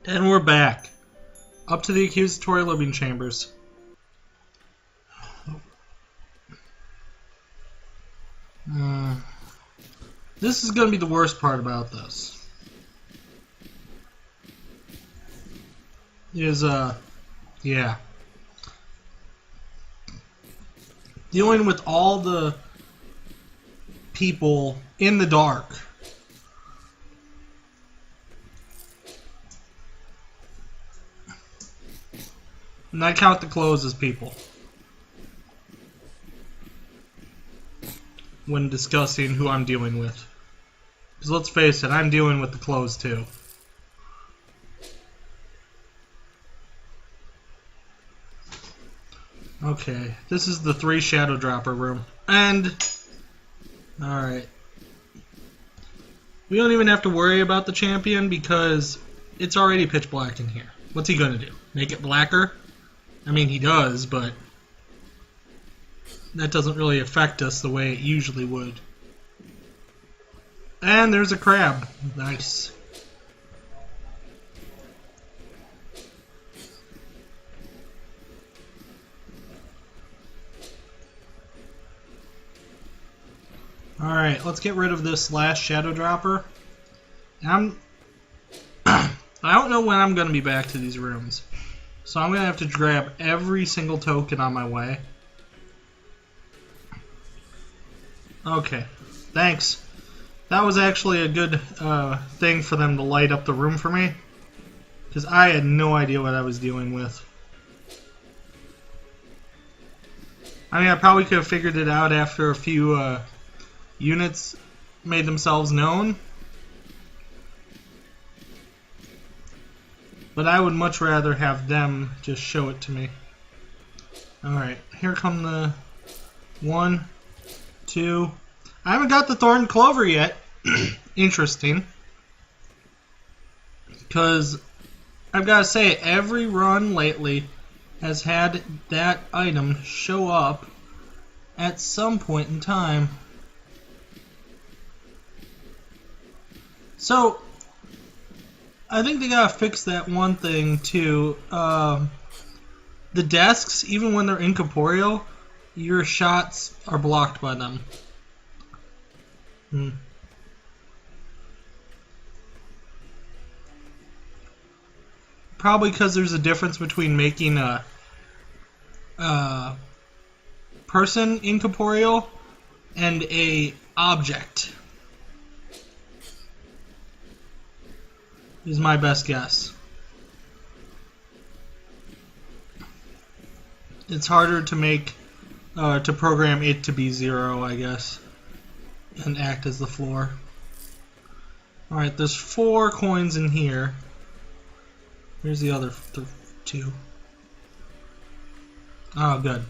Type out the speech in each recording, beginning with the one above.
And we're back. Up to the accusatory living chambers. This is going to be the worst part about this. Yeah. Dealing with all the people in the dark. And I count the clothes as people when discussing who I'm dealing with. Because let's face it, I'm dealing with the clothes too. Okay, this is the 3 shadow dropper room. And, alright. We don't even have to worry about the champion because it's already pitch black in here. What's he gonna do? Make it blacker? I mean, he does, but that doesn't really affect us the way it usually would. And there's a crab. Nice. Alright, let's get rid of this last shadow dropper. I don't know when I'm going to be back to these rooms. So I'm going to have to grab every single token on my way. Okay, thanks. That was actually a good thing for them to light up the room for me. Because I had no idea what I was dealing with. I mean, I probably could have figured it out after a few units made themselves known. But I would much rather have them just show it to me. Alright, here come the 1, 2. I haven't got the thorn clover yet. Interesting. Because I've got to say, every run lately has had that item show up at some point in time. So, I think they gotta fix that one thing too. The desks, even when they're incorporeal, your shots are blocked by them. Probably because there's a difference between making a person incorporeal and a object. Is my best guess. It's harder to make, to program it to be 0, I guess, and act as the floor. Alright, there's 4 coins in here. Here's the other 2. Oh, good.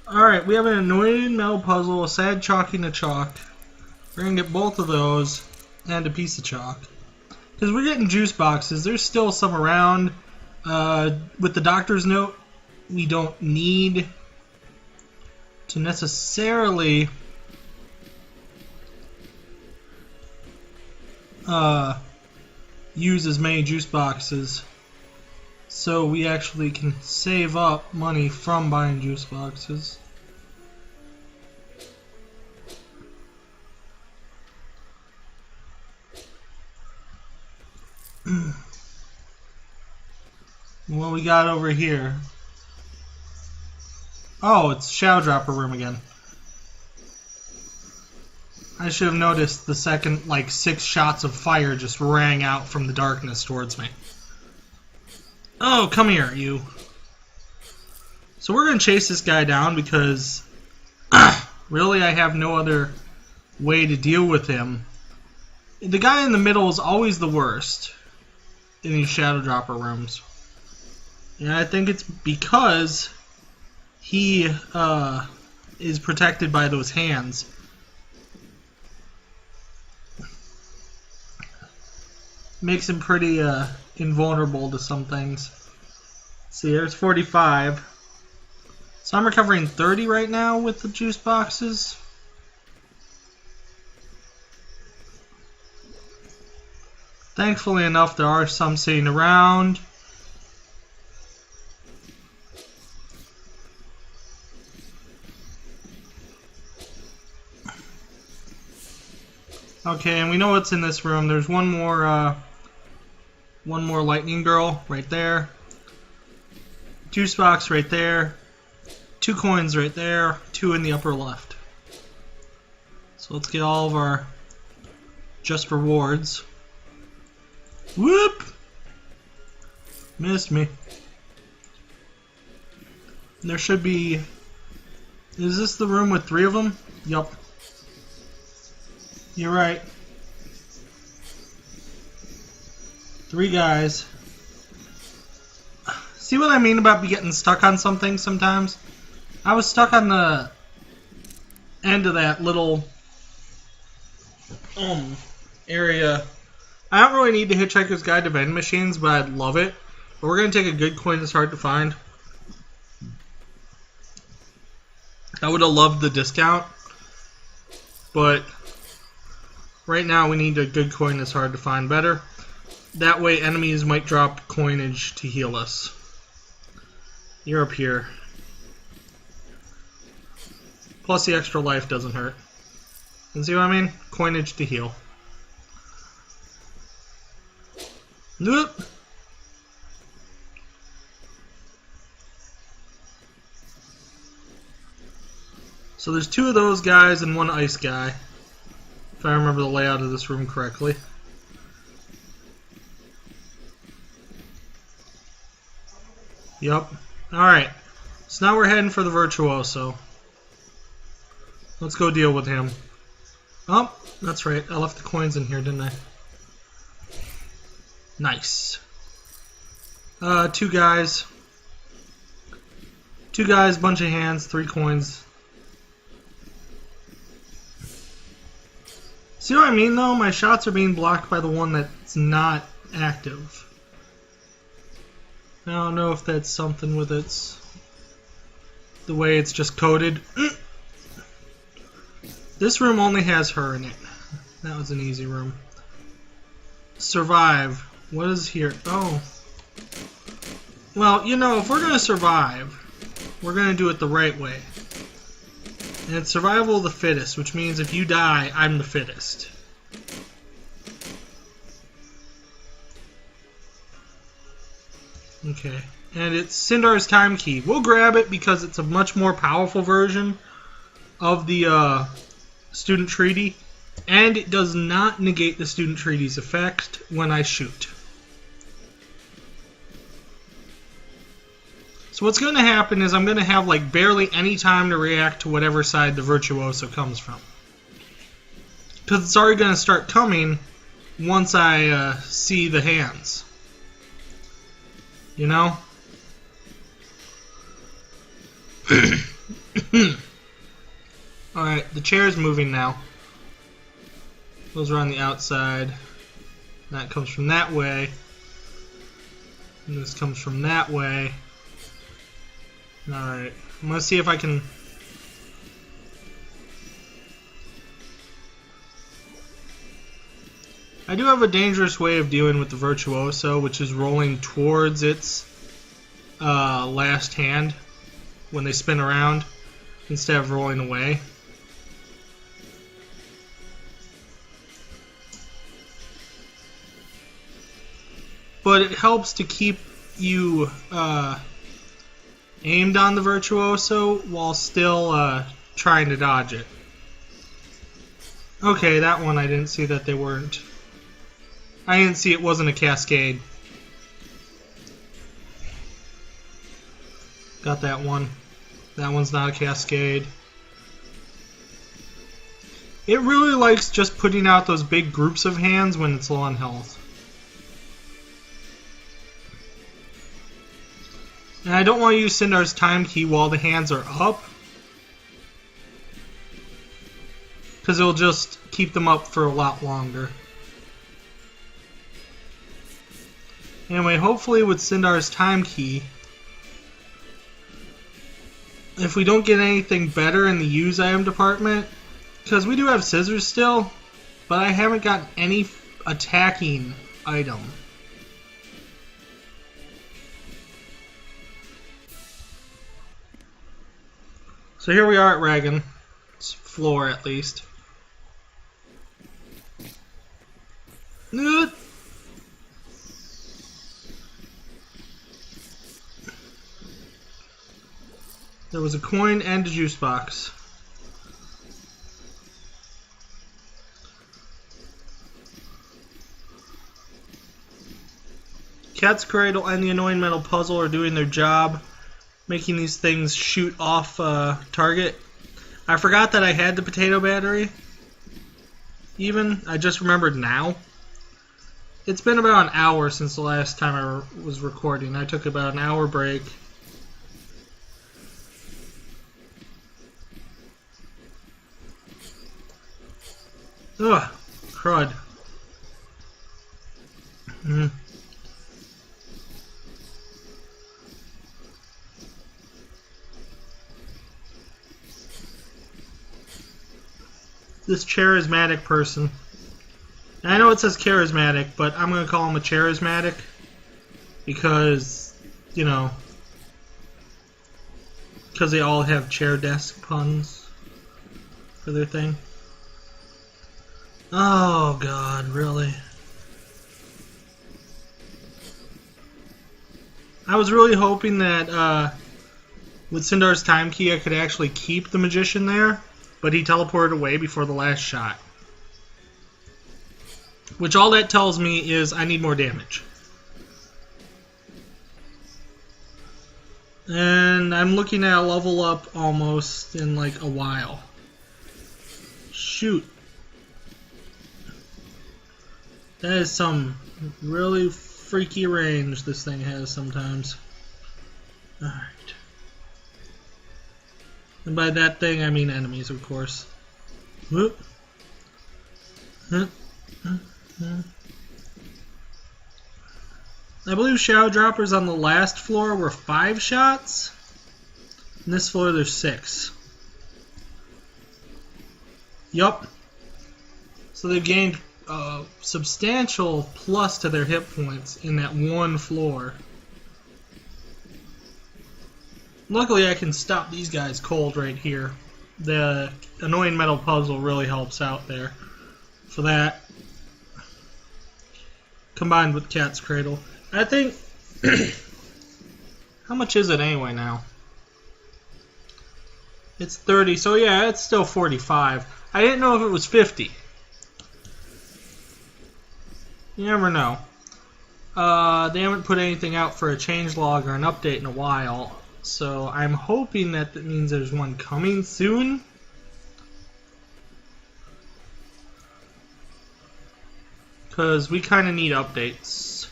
Alright, we have an anointed metal puzzle, a sad chalking to chalk. We're gonna get both of those, and a piece of chalk. Because we're getting juice boxes. There's still some around. With the doctor's note, we don't need to necessarily use as many juice boxes. So we actually can save up money from buying juice boxes. What we got over here? Oh, it's shadow dropper room again. I should have noticed the second, like, 6 shots of fire just rang out from the darkness towards me. Oh, come here, you. So we're gonna chase this guy down because really I have no other way to deal with him. The guy in the middle is always the worst in these shadow dropper rooms. And I think it's because he is protected by those hands. Makes him pretty invulnerable to some things. See, there's 45. So I'm recovering 30 right now with the juice boxes. Thankfully enough, there are some sitting around. Okay, and we know what's in this room. There's one more lightning girl right there. 2 Spocks right there. 2 coins right there. 2 in the upper left. So let's get all of our just rewards. Whoop! Missed me. There should be... Is this the room with 3 of them? Yup. You're right. 3 guys. See what I mean about getting stuck on something sometimes? I was stuck on the end of that little area. I don't really need the Hitchhiker's Guide to Vending Machines, but I'd love it. But we're going to take a good coin that's hard to find. I would have loved the discount, but right now we need a good coin that's hard to find better. That way enemies might drop coinage to heal us. You're up here. Plus the extra life doesn't hurt. And see what I mean? Coinage to heal. Nope. So there's 2 of those guys and 1 ice guy, if I remember the layout of this room correctly. Yep. Alright. So now we're heading for the Virtuoso. Let's go deal with him. Oh, that's right. I left the coins in here, didn't I? Nice. 2 guys. 2 guys, bunch of hands, 3 coins. See what I mean, though? My shots are being blocked by the one that's not active. I don't know if that's something with the way it's just coded. This room only has her in it. That was an easy room. Survive. What is here? Oh. Well, you know, if we're going to survive, we're going to do it the right way. And it's survival of the fittest, which means if you die, I'm the fittest. Okay. And it's Sindar's Time Key. We'll grab it because it's a much more powerful version of the Student Treaty. And it does not negate the Student Treaty's effect when I shoot. So what's going to happen is I'm going to have like barely any time to react to whatever side the Virtuoso comes from. Because it's already going to start coming once I see the hands. You know? Alright, the chair's moving now. Those are on the outside. That comes from that way. And this comes from that way. Alright, I'm going to see if I can... I do have a dangerous way of dealing with the Virtuoso, which is rolling towards its last hand when they spin around instead of rolling away. But it helps to keep you aimed on the Virtuoso while still trying to dodge it. Okay, that one I didn't see that they weren't. I didn't see it wasn't a cascade. Got that one. That one's not a cascade. It really likes just putting out those big groups of hands when it's low on health. And I don't want to use Sindar's Time Key while the hands are up, because it'll just keep them up for a lot longer. Anyway, hopefully with Sindar's Time Key, if we don't get anything better in the use item department, because we do have scissors still, but I haven't gotten any attacking item. So here we are at Reagan's floor, at least. There was a coin and a juice box. Cat's Cradle and the Annoying Metal Puzzle are doing their job, making these things shoot off target. I forgot that I had the potato battery. I just remembered now. It's been about an hour since the last time I was recording. I took about an hour break. Ugh, crud. This charismatic person. And I know it says charismatic, but I'm going to call him a charismatic because, you know, because they all have chair desk puns for their thing. Oh God, really? I was really hoping that with Sindar's time key I could actually keep the magician there, but he teleported away before the last shot. Which all that tells me is I need more damage. And I'm looking at a level up almost in like a while. Shoot. That is some really freaky range this thing has sometimes. Alright. And by that thing I mean enemies, of course. Whoop. I believe Shadow Droppers on the last floor were 5 shots. In this floor there's 6. Yup. So they've gained a substantial plus to their hit points in that one floor. Luckily I can stop these guys cold right here. The Annoying Metal Puzzle really helps out there for that. Combined with Cat's Cradle. I think... how much is it anyway now? It's 30, so yeah, it's still 45. I didn't know if it was 50. You never know. They haven't put anything out for a changelog or an update in a while, so I'm hoping that means there's one coming soon. Because we kind of need updates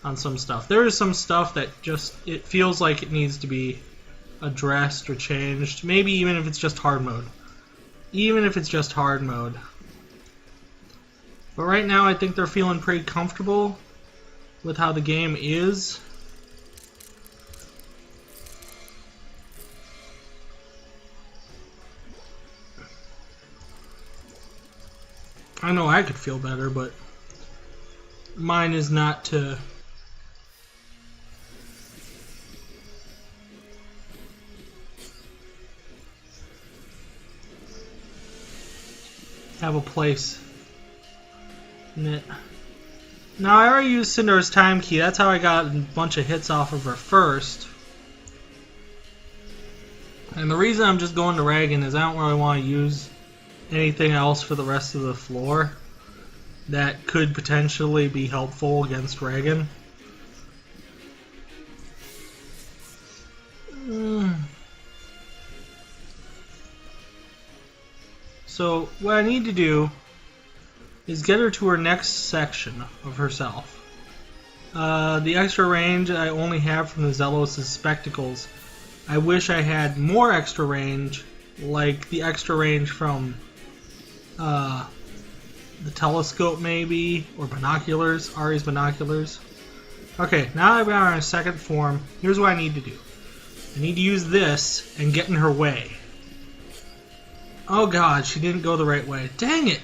on some stuff. There is some stuff that just, it feels like it needs to be addressed or changed. Maybe even if it's just hard mode. Even if it's just hard mode. But right now I think they're feeling pretty comfortable with how the game is. I know I could feel better, but mine is not to have a place in it. Now I already used Sindar's time key. That's how I got a bunch of hits off of her first. And the reason I'm just going to Reagan is I don't really want to use anything else for the rest of the floor that could potentially be helpful against Reagan. So what I need to do is get her to her next section of herself. The extra range I only have from the Zelos' spectacles. I wish I had more extra range, like the extra range from the telescope maybe, or binoculars, Ari's binoculars. Okay, now I've got her in second form. Here's what I need to do. I need to use this and get in her way. Oh god, she didn't go the right way. Dang it!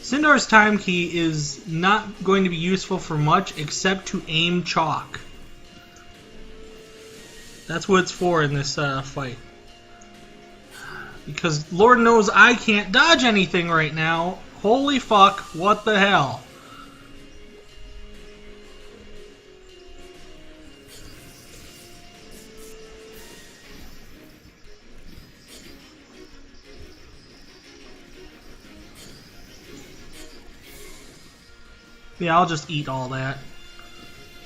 Sindar's time key is not going to be useful for much except to aim chalk. That's what it's for in this fight. Because Lord knows I can't dodge anything right now. Holy fuck, what the hell? Yeah, I'll just eat all that.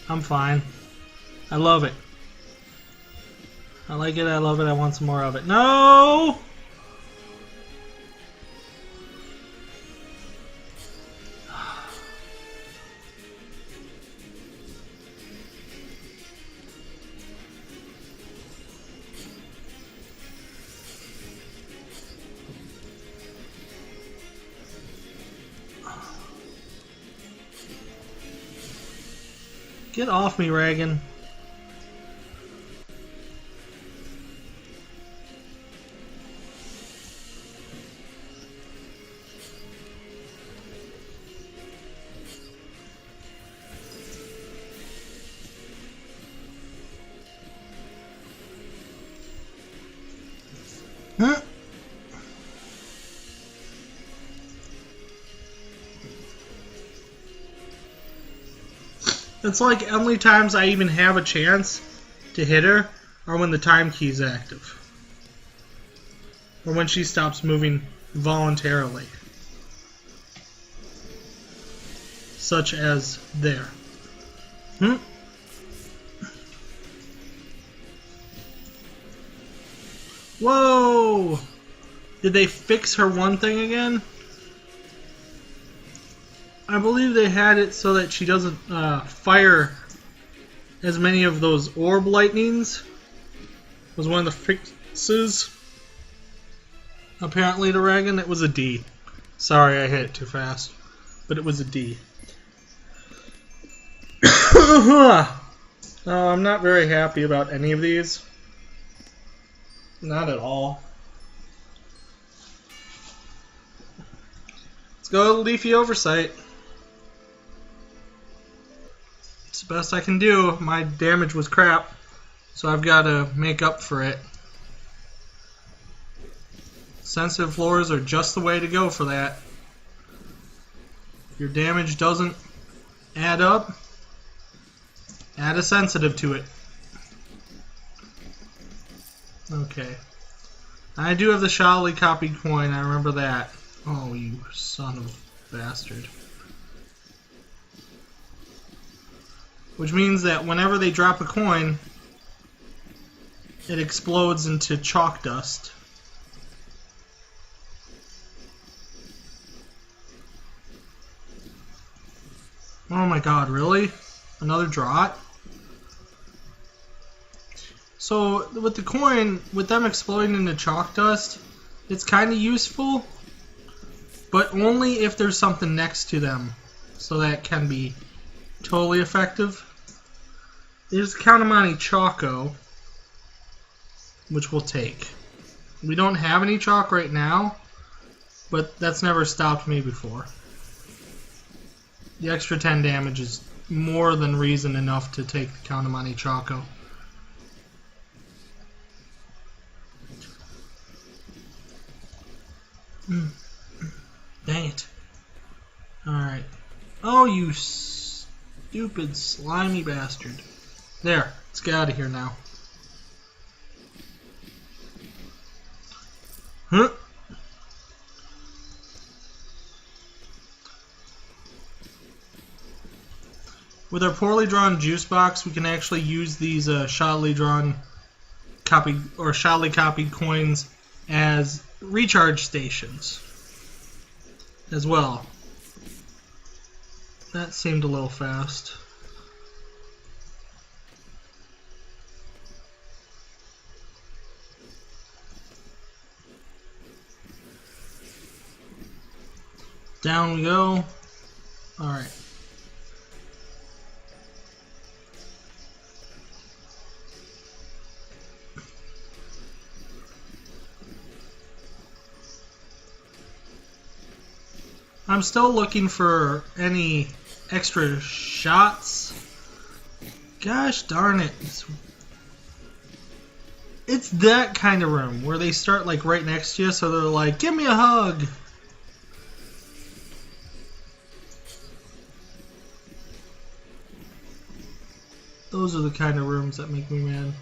I'm fine. I love it. I like it, I love it, I want some more of it. No! Get off me, Reagan. Huh? It's like only times I even have a chance to hit her are when the time key is active. Or when she stops moving voluntarily. Such as there. Whoa! Did they fix her one thing again? I believe they had it so that she doesn't fire as many of those orb lightnings. Was one of the fixes. Apparently to Reagan, it was a D. Sorry, I hit it too fast. But it was a D. I'm not very happy about any of these. Not at all. Let's go to Leafy Oversight. It's the best I can do. My damage was crap, so I've got to make up for it. Sensitive floors are just the way to go for that. If your damage doesn't add up, add a sensitive to it. Okay. I do have the Shally copied coin, I remember that. Oh, you son of a bastard. Which means that whenever they drop a coin, it explodes into chalk dust. Oh my god, really? Another draught? So, with the coin, with them exploding into chalk dust, it's kind of useful, but only if there's something next to them, so that can be totally effective. There's Countamani Choco, which we'll take. We don't have any chalk right now, but that's never stopped me before. The extra 10 damage is more than reason enough to take the Countamani Choco. Dang it. Alright. Oh, you stupid slimy bastard. There. Let's get out of here now. Huh? With our poorly drawn juice box, we can actually use these shoddily drawn copied or shoddily copied coins as recharge stations as well. That seemed a little fast. Down we go. Alright. I'm still looking for any extra shots. Gosh darn it. It's that kind of room where they start like right next to you, so they're like, give me a hug. Those are the kind of rooms that make me mad.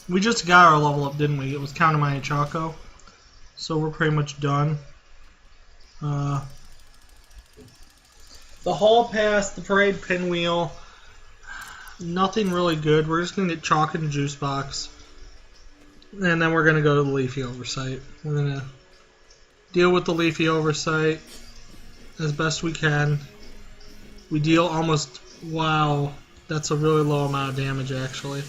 We just got our level up, didn't we? It was Count of My Choco. So we're pretty much done. The hall pass, the parade pinwheel, nothing really good. We're just going to get chalk in the juice box. And then we're going to go to the leafy oversight. We're going to deal with the leafy oversight as best we can. We deal almost... Wow, that's a really low amount of damage actually.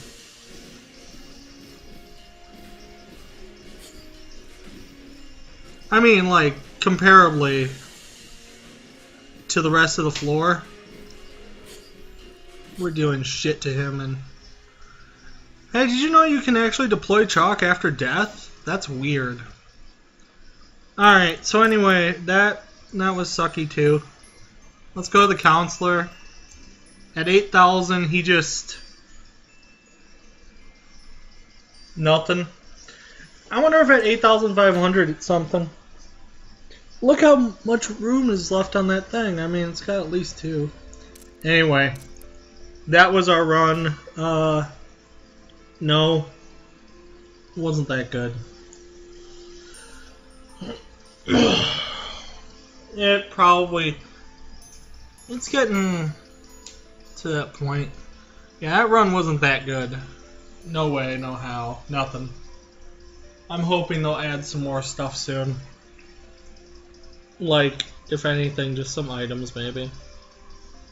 I mean, like, comparably to the rest of the floor, we're doing shit to him. And hey, did you know you can actually deploy chalk after death? That's weird. Alright, so anyway, that was sucky too. Let's go to the counselor. At 8,000, he just... nothing. I wonder if at 8,500 it's something. Look how much room is left on that thing. I mean, it's got at least 2. Anyway, that was our run. No, it wasn't that good. It's getting to that point. Yeah, that run wasn't that good. No way, no how, nothing. I'm hoping they'll add some more stuff soon. Like, if anything, just some items maybe.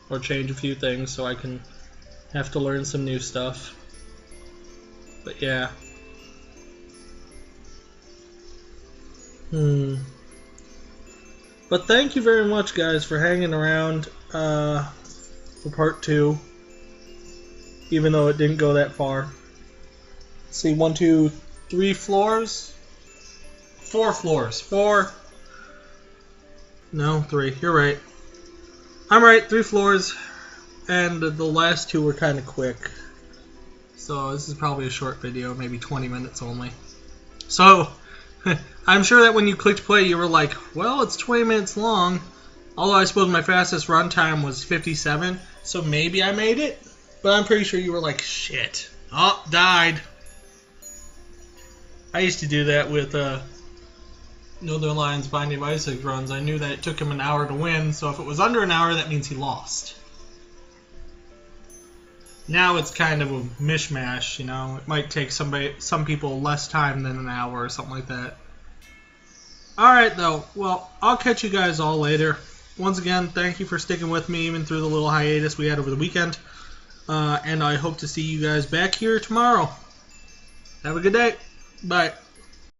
Or change a few things so I can have to learn some new stuff. But yeah. But thank you very much, guys, for hanging around for part 2. Even though it didn't go that far. Let's see, 1, 2, 3 floors? 4 floors. 4. No, 3. You're right. I'm right, 3 floors. And the last 2 were kind of quick. So this is probably a short video, maybe 20 minutes only. So, I'm sure that when you clicked play, you were like, well, it's 20 minutes long. Although I suppose my fastest run time was 57, so maybe I made it. But I'm pretty sure you were like, shit. Oh, died. I used to do that with Northern Lions Binding of Isaac runs. I knew that it took him an hour to win, so if it was under an hour, that means he lost. Now it's kind of a mishmash, you know. It might take some people less time than an hour or something like that. Alright, though. Well, I'll catch you guys all later. Once again, thank you for sticking with me even through the little hiatus we had over the weekend. And I hope to see you guys back here tomorrow. Have a good day. Bye.